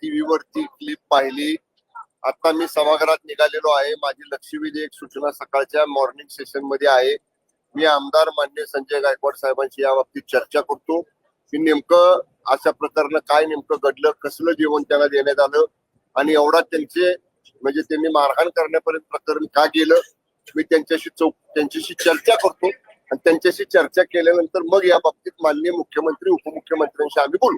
टीव्हीवरती क्लिप पाहिली. आता मी सभागृहात निघालेलो आहे. माझी लक्षवेधी एक सूचना सकाळच्या मॉर्निंग सेशन मध्ये आहे. मी आमदार मान्य संजय गायकवाड साहेबांशी या बाबतीत चर्चा करतो की नेमकं अशा प्रकारनं काय नेमकं घडलं, कसलं जेवण त्यांना देण्यात आलं आणि एवढा त्यांचे म्हणजे त्यांनी मारहाण करण्यापर्यंत प्रकरण का गेलं. मी त्यांच्याशी चर्चा करतो आणि त्यांच्याशी चर्चा केल्यानंतर मग या बाबतीत माननीय मुख्यमंत्री उपमुख्यमंत्र्यांशी आम्ही बोलू.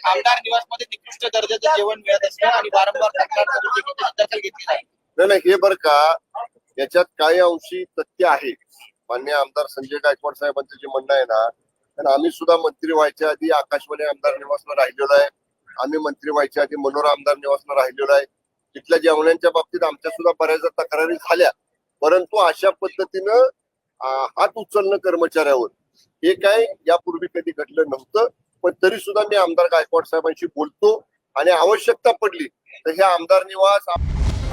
आमदार निवासमध्ये निकृष्ट दर्जाचं जेवण मिळत असतं आणि वारंवार दखल घेतली जाईल. नाही, हे बरं का, याच्यात काही अंशी तथ्य आहे. माननीय आमदार संजय गायकवाड साहेबांचं जे म्हणणं आहे ना, कारण आम्ही सुद्धा मंत्री व्हायच्या आधी आकाशवाणी आमदार निवासला राहिलेलो आहे. आम्ही मंत्री व्हायच्या आधी मनोरा आमदार निवासला राहिलेलो आहे. तिथल्या जेवणाच्या बाबतीत आमच्या सुद्धा बऱ्याचदा तक्रारी झाल्या, परंतु अशा पद्धतीनं हात उचलणं कर्मचाऱ्यावर हे काय यापूर्वी कधी घडलं नव्हतं. पण तरी सुद्धा मी आमदार गायकवाड साहेबांशी बोलतो आणि आवश्यकता पडली तर हे आमदार निवास.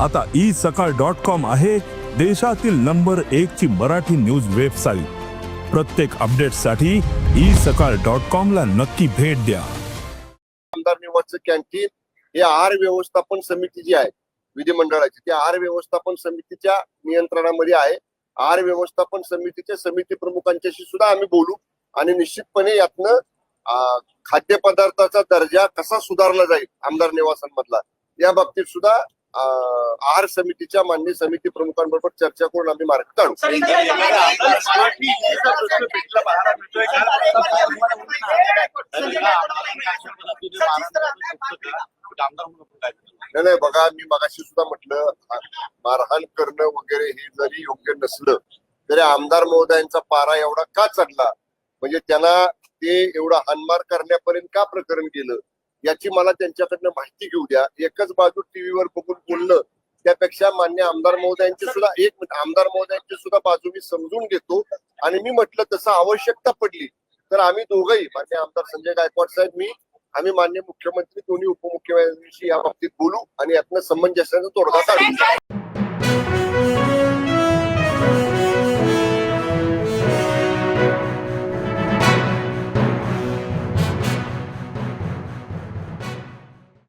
आता isakal.com आहे देशातील नंबर 1 ची मराठी न्यूज वेबसाईट. प्रत्येक अपडेटसाठी isakal.com ला नक्की भेट द्या. आमदार निवासचं कॅन्टीन हे आहार व्यवस्थापन समिती जी आहे विधिमंडळाची, त्या आहार व्यवस्थापन समितीच्या नियंत्रणामध्ये आहे. आहार व्यवस्थापन समितीच्या समिती प्रमुखांच्याशी सुद्धा आम्ही बोलू आणि निश्चितपणे यातनं खाद्यपदार्थाचा दर्जा कसा सुधारला जाईल आमदार निवासांमधला या बाबतीत सुद्धा आहार समितीच्या मान्य समिती प्रमुखांबरोबर चर्चा करून आम्ही मार्ग काढू. नाही बघा, मी मगाशी सुद्धा म्हटलं मारहाण करणं वगैरे हे जरी योग्य नसलं तरी आमदार महोदयांचा पारा एवढा का चढला, म्हणजे त्यांना ते एवढा हानमार करण्यापर्यंत का प्रकरण गेलं याची मला त्यांच्याकडनं माहिती घेऊ द्या. एकच बाजू टीव्हीवर बघून बोलणं त्यापेक्षा मान्य आमदार महोदयांची सुद्धा आमदार महोदयांची सुद्धा बाजू मी समजून घेतो आणि मी म्हटलं तसं आवश्यकता पडली तर आम्ही दोघंही मान्य आमदार संजय गायकवाड साहेब आम्ही मान्य मुख्यमंत्री दोन्ही उपमुख्यमंत्र्यांशी या बाबतीत बोलू आणि यातनं समंजस्याचा तोडगा काढू.